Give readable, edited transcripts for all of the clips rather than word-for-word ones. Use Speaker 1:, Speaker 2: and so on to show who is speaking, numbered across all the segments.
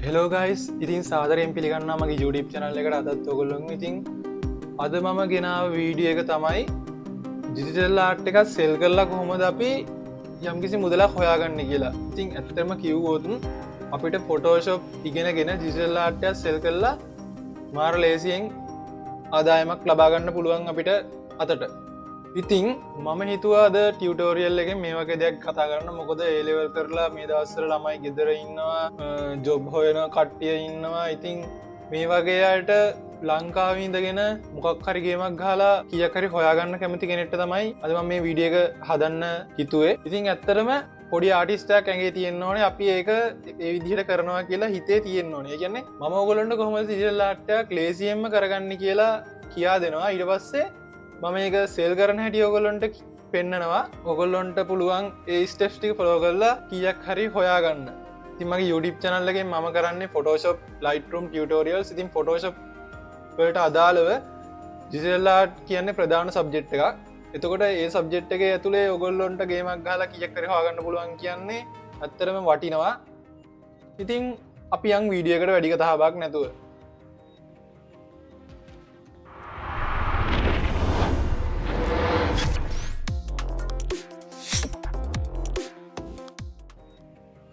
Speaker 1: Hello guys ඉතින් සාදරයෙන් පිළිගන්න මගේ YouTube channel එකට අදත් ඔයගොල්ලෝ ඉතින් අද මම ගෙනාව වීඩියෝ එක තමයි ඩිජිටල් ආර්ට් එකක් සෙල් කරලා කොහොමද අපි යම්කිසි මුදලක් හොයාගන්නේ කියලා. ඉතින් ඇත්තටම කිව්වොත් අපිට Photoshop ඉගෙනගෙන ඩිජිටල් ආර්ට් එකක් සෙල් කරලා මාර ලේසියෙන් ආදායමක් ලබා ගන්න පුළුවන් අපිට අතට. ඉතින් මම හිතුවා අද ටියුටෝරියල් එකෙන් මේ වගේ දෙයක් කතා කරන්න. මොකද ඒ ලෙවල් කරලා මේ දවස්වල ළමයි ගෙදර ඉන්නවා, ජොබ් හොයන කට්ටිය ඉන්නවා. ඉතින් මේ වගේ අයට ලංකාවේ ඉඳගෙන මොකක් හරි ගේමක් ගහලා කීයක් හරි හොයාගන්න කැමති කෙනෙක්ට තමයි අද මම මේ වීඩියෝ එක හදන්න හිතුවේ. ඉතින් ඇත්තටම පොඩි ආටිස්ට්යක් ඇඟේ තියෙන්න ඕනේ. අපි ඒක ඒ විදිහට කරනවා කියලා හිතේ තියෙන්න ඕනේ. ඒ කියන්නේ මම ඔයගොල්ලන්ට කොහොමද ඩිජිටල් ආර්ට් එකක් ලේසියෙන්ම කරගන්නේ කියලා කියා දෙනවා. ඊට පස්සේ මම ඒක සෙල් කරන හැටි ඔයගොල්ලන්ට පෙන්නනවා. ඔයගොල්ලන්ට පුළුවන් ඒ ස්ටෙප්ස් ටික ෆලෝ කරලා කීයක් හරි හොයාගන්න. ඉතින් මගේ YouTube channel එකෙන් මම කරන්නේ Photoshop Lightroom tutorials. ඉතින් Photoshop වලට අදාළව digital art කියන්නේ ප්‍රධාන සබ්ජෙක්ට් එකක්. එතකොට ඒ සබ්ජෙක්ට් එකේ ඇතුලේ ඔයගොල්ලන්ට ගේමක් ගහලා කීයක් හරි හොයාගන්න පුළුවන් කියන්නේ ඇත්තටම වටිනවා. ඉතින් අපි යන් වීඩියෝ එකට වැඩි කතාවක් නැතුව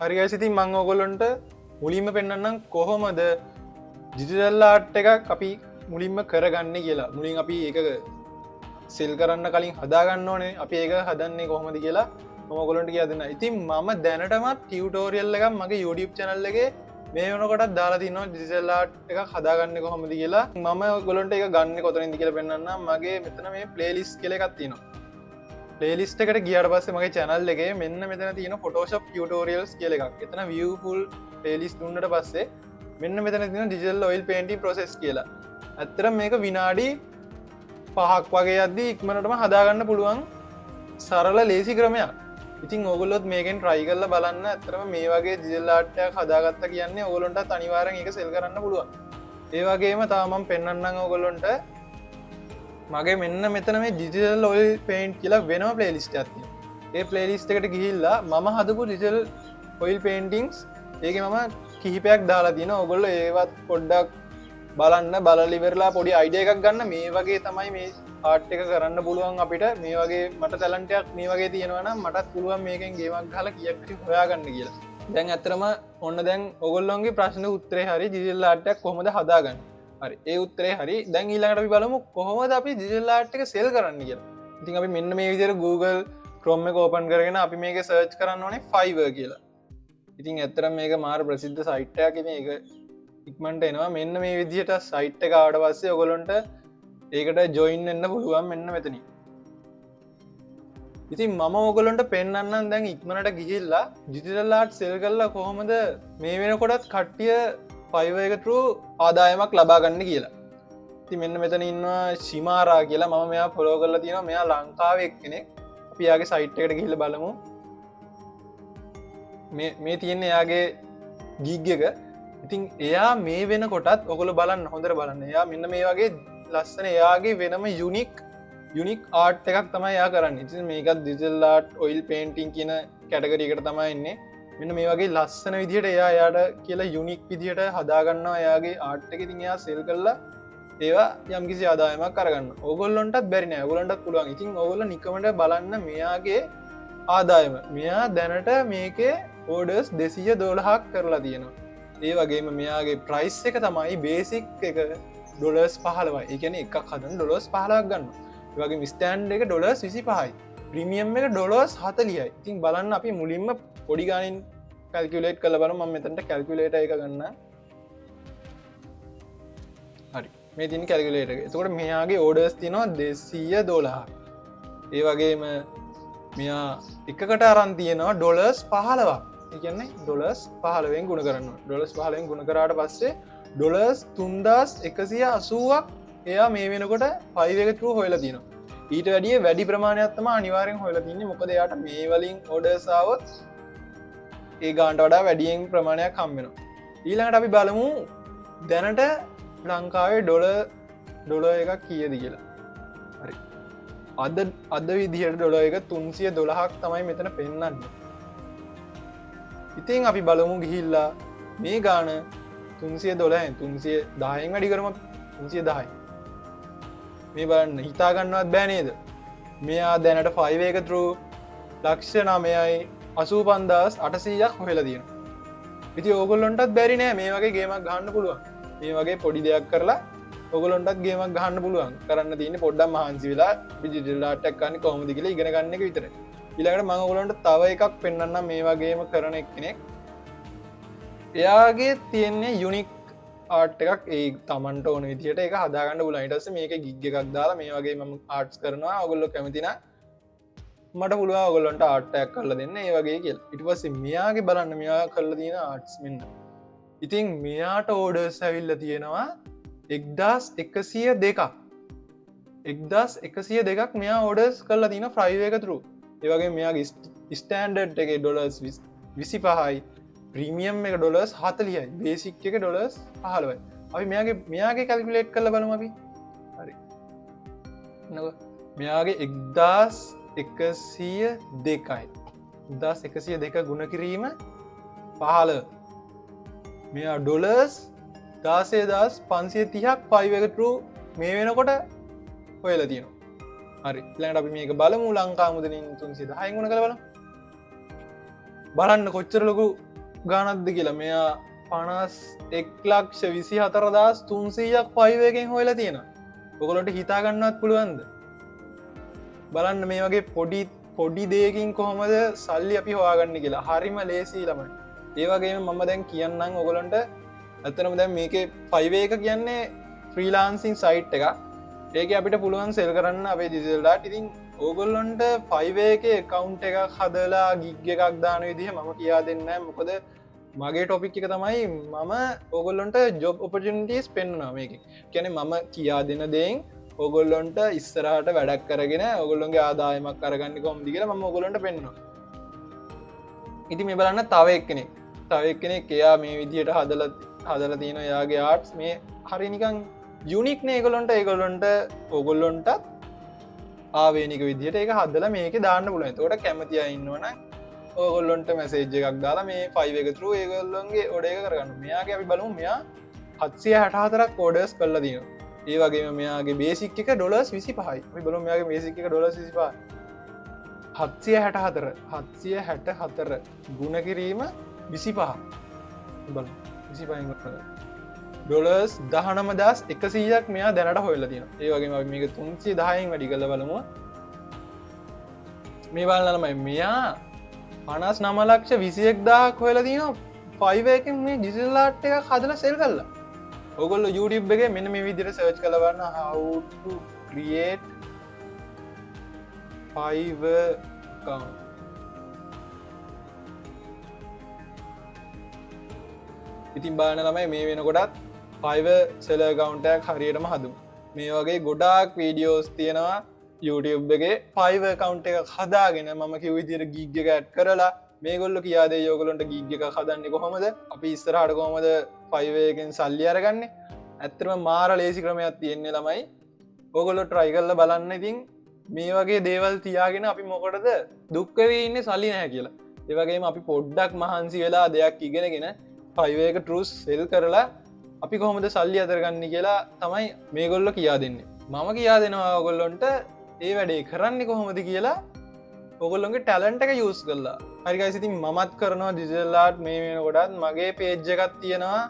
Speaker 1: හරි guys, ඉතින් මම ඔයගොල්ලන්ට මුලින්ම පෙන්නන්නම් කොහොමද ඩිජිටල් ආර්ට් එකක් අපි මුලින්ම කරගන්නේ කියලා. මුලින් අපි ඒක සෙල් කරන්න කලින් හදා ගන්න ඕනේ. අපි ඒක හදන්නේ කොහොමද කියලා මම ඔයගොල්ලන්ට කියලා දෙන්නම්. ඉතින් මම දැනටමත් ටියුටෝරියල් එකක් මගේ YouTube channel එකේ මේ වෙනකොටත් දාලා තිනවා ඩිජිටල් ආර්ට් එකක් හදාගන්නේ කොහොමද කියලා. මම ඔයගොල්ලන්ට ඒක ගන්න කොතනින්ද කියලා පෙන්නන්නම්. මගේ මෙතන මේ playlist කියලා එකක් තියෙනවා. playlist එකට ගියාට පස්සේ මගේ channel එකේ මෙන්න මෙතන තියෙන Photoshop tutorials කියලා එකක්. එතන view full playlist දුන්නට පස්සේ මෙන්න මෙතන තියෙන digital oil painting process කියලා. ඇත්තටම මේක විනාඩි 5ක් වගේ යද්දි ඉක්මනටම හදාගන්න පුළුවන් සරල ලේසි ක්‍රමයක්. ඉතින් ඕගොල්ලොත් මේකෙන් try කරලා බලන්න. ඇත්තටම මේ වගේ digital art එකක් හදාගත්තා කියන්නේ ඕගොල්ලන්ටත් අනිවාර්යෙන් ඒක sell කරන්න පුළුවන්. ඒ වගේම තව මම පෙන්නන්නම් ඕගොල්ලන්ට මගේ මෙන්න මෙතන මේ digital oil paint කියලා වෙනම playlist එකක් තියෙනවා. ඒ playlist එකට ගිහිල්ලා මම හදපු digital oil paintings ඒකේ මම කිහිපයක් දාලා තියෙනවා. ඔයගොල්ලෝ ඒවත් පොඩ්ඩක් බලන්න. බලලා ඉවරලා පොඩි idea එකක් ගන්න. මේ වගේ තමයි මේ art එක කරන්න පුළුවන් අපිට. මේ වගේ මට talent එකක් මේ වගේ තියෙනවා නම් මටත් පුළුවන් මේකෙන් ගේමක් ගහලා කීයක් හරි හොයාගන්න කියලා. දැන් ඇත්තටම ඔන්න දැන් ඔයගොල්ලෝගේ ප්‍රශ්න උත්තරේ හරි digital art එකක් කොහොමද හදාගන්නේ? හරි ඒ උත්තරේ හරි. දැන් ඊළඟට අපි බලමු කොහොමද අපි digital art එක sell කරන්න කියලා. ඉතින් අපි මෙන්න මේ විදිහට Google Chrome එක open කරගෙන අපි මේක search කරන්න ඕනේ Fiverr කියලා. ඉතින් ඇත්තටම මේක මාර ප්‍රසිද්ධ site එකක්. ඉතින් ඒක ඉක්මනට එනවා. මෙන්න මේ විදිහට site එක ආවට පස්සේ ඔයගොල්ලන්ට ඒකට join වෙන්න පුළුවන් මෙන්න මෙතනින්. ඉතින් මම ඔයගොල්ලන්ට පෙන්නන්නම් දැන් ඉක්මනට ගිහිල්ලා digital art sell කරලා කොහොමද මේ වෙනකොටත් කට්ටිය Fiverr එක through ආදායමක් ලබා ගන්න කියලා. ඉතින් මෙන්න මෙතන ඉන්නවා ශිමාරා කියලා. මම මෙයා ෆලෝ කරලා තියෙනවා. මෙයා ලංකාවේ එක්කෙනෙක්. අපි යාගේ සයිට් එකට ගිහිල්ලා බලමු. මේ තියෙන්නේ එයාගේ ගිග් එක. ඉතින් එයා මේ වෙනකොටත් ඔයගොල්ලෝ බලන්න හොඳට බලන්න. එයා මෙන්න මේ වගේ ලස්සන එයාගේ වෙනම යුනික් ආර්ට් එකක් තමයි එයා කරන්නේ. ඉතින් මේකත් digital art oil painting කියන කැටගරි එකට තමයි එන්නේ. මෙන්න මේ වගේ ලස්සන විදිහට එයාට කියලා යුනික් විදිහට හදාගන්නවා එයාගේ ආර්ට් එක. ඉතින් එයා සෙල් කරලා ඒවා යම්කිසි ආදායමක් කරගන්න. ඕගොල්ලොන්ටත් බැරි නෑ. ඕගොල්ලන්ටත් පුළුවන්. ඉතින් ඕගොල්ලෝ නිකමට බලන්න මෙයාගේ ආදායම. මෙයා දැනට මේකේ ඕඩර්ස් 212ක් කරලා තියෙනවා. ඒ වගේම මෙයාගේ ප්‍රයිස් එක තමයි බේසික් එක ඩොලර්ස් 15යි. ඒ කියන්නේ එකක් හදන්න ඩොලර්ස් 15ක් ගන්නවා. ඒ වගේම ස්ටෑන්ඩ් එක ඩොලර්ස් 25යි. ප්‍රීමියම් එක ඩොලර්ස් 40යි. ඉතින් බලන්න අපි මුලින්ම පොඩි ගානින් කැල්කියුලේට් කරලා බලමු. මම මෙතනට කැල්කියුලේටර් එක ගන්න. හරි. මේ තියෙන කැල්කියුලේටර් එක. එතකොට මෙයාගේ ඕඩර්ස් තියෙනවා 212ක්. ඒ වගේම මෙයා එකකට අරන් තියෙනවා ඩොලර්ස් 15ක්. ඒ කියන්නේ ඩොලර්ස් 15ෙන් ගුණ කරනවා. ඩොලර්ස් 15ෙන් ගුණ කරාට පස්සේ ඩොලර්ස් 3180ක් එයා මේ වෙනකොට Fiverr එක through හොයලා තියෙනවා. ඊට වැඩිය වැඩි ප්‍රමාණයක් තමයි අනිවාර්යෙන් හොයලා තින්නේ. මොකද එයාට මේ වලින් ඕඩර්ස් ආවොත් ඒ ගානට වඩා වැඩියෙන් ප්‍රමාණයක් හම්බ වෙනවා. ඊළඟට අපි බලමු දැනට ලංකාවේ ඩොලර් එකක් කීයද කියලා. හරි. අද විදිහට ඩොලර් එක 312ක් තමයි මෙතන පෙන්නන්නේ. ඉතින් අපි බලමු ගිහිල්ලා මේ ගාන 312 310 වැඩි කරම 310 මේ බලන්න හිතාගන්නවත් බෑ නේද මෙයා දැනට 5 එක through ලක්ෂ 9,85,800ක් හොයලා තියෙනවා. ඉතින් ඕගොල්ලන්ටත් බැරි නෑ මේ වගේ ගේමක් ගහන්න පුළුවන්. මේ වගේ පොඩි දෙයක් කරලා ඕගොල්ලන්ටත් ගේමක් ගහන්න පුළුවන්. කරන්න තියෙන්නේ පොඩ්ඩක් මහන්සි වෙලා ඩිජිටල් ආර්ට් එකක් ගන්න කොහොමද කියලා ඉගෙන ගන්න එක විතරයි. ඊළඟට මම ඕගොල්ලන්ට තව එකක් පෙන්වන්නම් මේ වගේම කරන එක්කෙනෙක්. එයාගේ තියෙන්නේ යුනික් ආට් එකක් ඒ තමන්ට ඕන විදිහට ඒක හදාගන්න පුළුවන්. ඊට පස්සේ මේකේ ගිග් එකක් දාලා මේ වගේ මම ආර්ට්ස් කරනවා. ඕගොල්ලෝ කැමති නම් මට පුළුවන් ඕගොල්ලන්ට ආර්ට් එකක් කරලා දෙන්න ඒ වගේ කියලා. ඊට පස්සේ මෙයාගේ බලන්න මෙයා කරලා තියෙන ආර්ට්ස් මෙන්න. ඉතින් මෙයාට ඕඩර්ස් ඇවිල්ලා තියෙනවා 1102ක්. 1102ක් මෙයා ඕඩර්ස් කරලා තියෙනවා Fiverr එක through. ඒ වගේ මෙයාගේ ස්ටෑන්ඩඩ් එකේ ඩොලර්ස් 25යි. ප්‍රීමියම් එක ඩොලර්ස් 40යි. බේසික් එක ඩොලර්ස් 15යි. අපි මෙයාගේ කැල්කියුලේට් කරලා බලමු අපි. හරි. නේද? මෙයාගේ 1102යි. 1102 ගුණ කිරීම 15. මෙයා ඩොලර්ස් 16,530ක් Fiverr එක through මේ වෙනකොට හොයලා තියෙනවා. හරි. ඊළඟට අපි මේක බලමු ලංකා මුදලින් 310න් ගුණ කරලා බලමු. බලන්න කොච්චර ලොකු ගානක්ද කියලා. මෙයා 51,24,300ක් Fiverr එකෙන් හොයලා තියෙනවා. ඔයගොල්ලන්ට හිතා ගන්නවත් පුළුවන්ද? බලන්න මේ වගේ පොඩි දෙයකින් කොහොමද සල්ලි අපි හොයාගන්නේ කියලා. හරිම ලේසි ළමයි. ඒ වගේම මම දැන් කියන්නම් ඔයගොල්ලන්ට ඇත්තටම දැන් මේකේ Fiverr එක කියන්නේ freelancing site එකක්. ඒකේ අපිට පුළුවන් සෙල් කරන්න අපේ digital art. ඉතින් ඕගොල්ලොන්ට Fiverr එකේ account එකක් හදලා gig එකක් දාන විදිහ මම කියා දෙන්නේ නැහැ. මොකද මගේ topic එක තමයි මම ඕගොල්ලොන්ට job opportunities පෙන්වනවා මේකේ. කියන්නේ මම කියා දෙන දේෙන් ඕගොල්ලොන්ට ඉස්සරහට වැඩක් කරගෙන ඕගොල්ලොන්ගේ ආදායමක් අරගන්නේ කොහොමද කියලා මම ඕගොල්ලොන්ට පෙන්වනවා. ඉතින් මේ බලන්න තව එක්කෙනෙක් එයා මේ විදිහට හදලා තියෙන එයාගේ ආර්ට්ස් මේ හරිය නිකන් යුනික් නේ. ඕගොල්ලොන්ට ආවේනික විදිහට ඒක හදලා මේකේ දාන්න පුළුවන්. එතකොට කැමති අය ඉන්නවනම් ඕගොල්ලොන්ට මැසේජ් එකක් දාලා මේ Fiverr එක through ඒගොල්ලොන්ගේ order එක කරගන්න. මෙයාගේ අපි බලමු මෙයා 764ක් orders කරලා තියෙනවා. ඒ වගේම මෙයාගේ බේසික් එක ඩොලර්ස් 25යි. අපි බලමු මෙයාගේ බේසික් එක ඩොලර්ස් 25යි. 764 ගුණ කිරීම 25. බලමු 25න් ඩොලර්ස් 19,100ක් මෙයා දැනට හොයලා තියෙනවා. ඒ වගේම අපි මේක 310න් වැඩි කරලා බලමු. මේ බලන්න ළමයි මෙයා 59,21,000ක් හොයලා තියෙනවා Fiverr එකෙන් මේ digital art එකක් හදලා සෙල් කරලා. ඔයගොල්ලෝ YouTube එකේ මෙන්න මේ විදිහට සර්ච් කරලා බලන්න how to create Fiverr account. ඉතින් බලන්න ළමයි මේ වෙනකොටත් Fiverr seller account එකක් හරියටම හදමු. මේ වගේ ගොඩාක් වීඩියෝස් තියෙනවා YouTube එකේ Fiverr account එකක් හදාගෙන මම කිව්ව විදිහට gig එක add කරලා මේගොල්ලෝ කියා දෙයි ඔයගොල්ලන්ට gig එකක් හදන්නේ කොහොමද? අපි ඉස්සරහට කොහොමද Fiverr එකෙන් සල්ලි අරගන්නේ? ඇත්තටම මාර ලේසි ක්‍රමයක් තියෙන්නේ ළමයි. ඔයගොල්ලෝ try කරලා බලන්න. ඉතින් මේ වගේ දේවල් තියාගෙන අපි මොකටද දුක් වෙවි ඉන්නේ සල්ලි නැහැ කියලා. ඒ වගේම අපි පොඩ්ඩක් මහන්සි වෙලා දෙයක් ඉගෙනගෙන Fiverr එක true sell කරලා අපි කොහොමද සල්ලි අතරගන්නේ කියලා තමයි මේගොල්ලෝ කියා දෙන්නේ. මම කියා දෙනවා ඔයගොල්ලන්ට ඒ වැඩේ කරන්නේ කොහොමද කියලා ඔයගොල්ලොන්ගේ ටැලන්ට් එක යූස් කරලා. හරි guys ඉතින් මමත් කරනවා digital art මේ වෙනකොටත් මගේ page එකක් තියෙනවා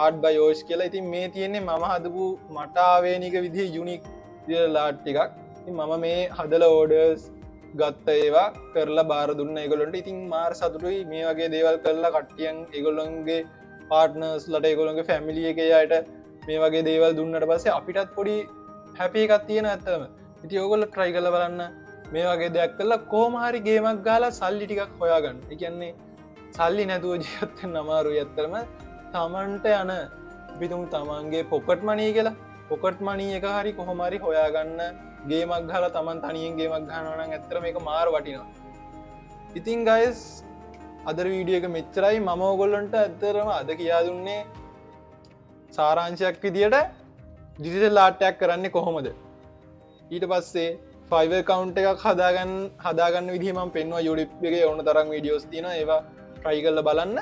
Speaker 1: art by Yosh කියලා. ඉතින් මේ තියෙන්නේ මම හදපු මට ආවේනික විදිහේ unique digital art එකක්. ඉතින් මම මේ හදලා orders ගත්ත ඒවා කරලා බාර දුන්න ඒගොල්ලන්ට. ඉතින් මාර සතුටුයි මේ වගේ දේවල් කරලා කට්ටියන් ඒගොල්ලොන්ගේ පාර්ට්නර්ස් ලට ඒගොල්ලොන්ගේ ෆැමිලි එකේ අයට මේ වගේ දේවල් දුන්නට පස්සේ අපිටත් පොඩි හැපි එකක් තියෙනවා ඇත්තටම. ඉතින් ඕගොල්ලෝ try කරලා බලන්න මේ වගේ දෙයක් කරලා කොහොම හරි ගේමක් ගහලා සල්ලි ටිකක් හොයාගන්න. ඒ කියන්නේ සල්ලි නැතුව ජීවත් වෙන්න අමාරුයි ඇත්තටම. තමන්ට යන අපි තුමු තමන්ගේ පොකට් මනී කියලා පොකට් මනී එක හරි කොහොම හරි හොයාගන්න ගේමක් ගහලා තමන් තනියෙන් ගේමක් ගහනවා නම් ඇත්තට මේක මාර වටිනවා. ඉතින් guys අද වීඩියෝ එක මෙච්චරයි. මම ඔයගොල්ලන්ට ඇත්තටම අද කියා දුන්නේ සාරාංශයක් විදියට ඩිජිටල් ආර්ට් එකක් කරන්නේ කොහොමද. ඊට පස්සේ Fiverr account එකක් හදාගන්න විදිහ මම පෙන්වුවා YouTube එකේ ඕන තරම් වීඩියෝස් තියෙනවා. ඒවා try කරලා බලන්න.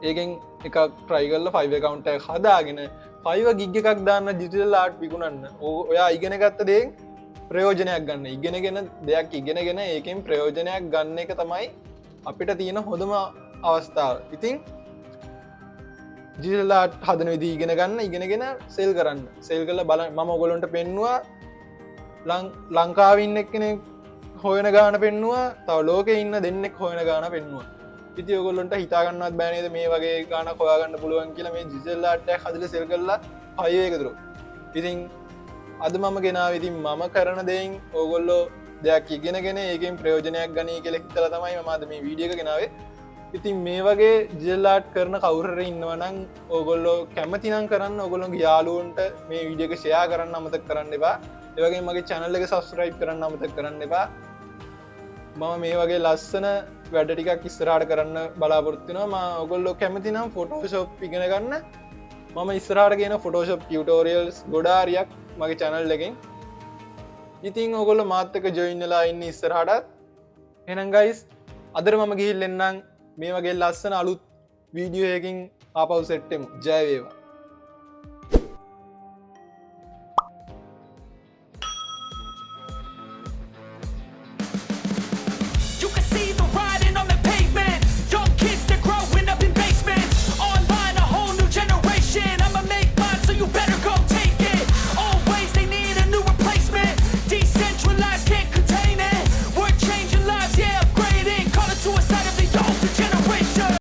Speaker 1: ඒකෙන් එකක් ට්‍රයිගල්ල ෆයිව කවුන්ට හදාගෙන ෆයිව ගිග් එකක් දාන්න ජිටල් ආට් විකුණන්න ඔයා ඉගෙන ගත්ත දේ ප්‍රයෝජනයක් ගන්න ඉගෙනගෙන දෙයක් ඉගෙනගෙන ඒකෙන් ප්‍රයෝජනයක් ගන්න එක තමයි අපිට තියෙන හොඳම අවස්ථාව ඉතින් ජිටලාට හදන විදි ඉගෙන ගන්න ඉගෙනගෙන සෙල් කරන්න සෙල් කල බල මම ඔගොලොන්ට පෙන්වා ලංකාවන්න එක්කෙන හොයන ගාන පෙන්වා තව ලෝක ඉන්න දෙන්නෙක් හොයන ගාන පෙන්වා ඉති ඔගොල්ලොන්ට හිතාගන්නත් බෑනද මේ වගේ ගාන හොයාගන්න පුළුවන් කියලා මේ ජිසල්ලාට හදල සෙල් කරලා අයකතුරු ඉතින් අද මම ගෙනාව ඉතින් මම කරන දෙයින් ඕගොල්ලෝ දෙයක් ඉගෙනගෙන ඒකෙන් ප්‍රයෝජනයක් ගනී කෙ හිතල තමයි මද මේ වීඩියක ගෙනාවේ ඉතින් මේ වගේ ජෙල්ලාට් කරන කවුරර ඉන්නවනං ඕගොල්ලෝ කැමතිනම් කරන්න ඔගොලොන්ගේ යාලුවන්ට මේ විඩියක ෂයා කරන්න අමතක් කරන්න එපා ඒවගේ මගේ චැනල්ල එක සස්්‍රයිප් කරන්න අමතක් කරන්න එපා මම මේ වගේ ලස්සන වැඩ ටිකක් ඉස්සරාට කරන්න බලාපොරත්තිනවා ඔගොල්ලො කැමතිනම් ෆොටෝශොප් ඉගෙන ගන්න මම ඉස්රාට ගෙන ෆොටෝශොප් ටියටෝරියල්ස් ගොඩාරියක් මගේ චැනල් එකෙන් ඉතින් ඔගොල්ල මාත්තක ජොයින්නලා ඉන්න ඉස්සරහටත් එනංගයිස් අදර මම ගිහිල් එන්නම් මේ වගේ ලස්සන අලුත් වීඩියෝ යකින් ආපව් සෙට්ටෙමු ජයවේවා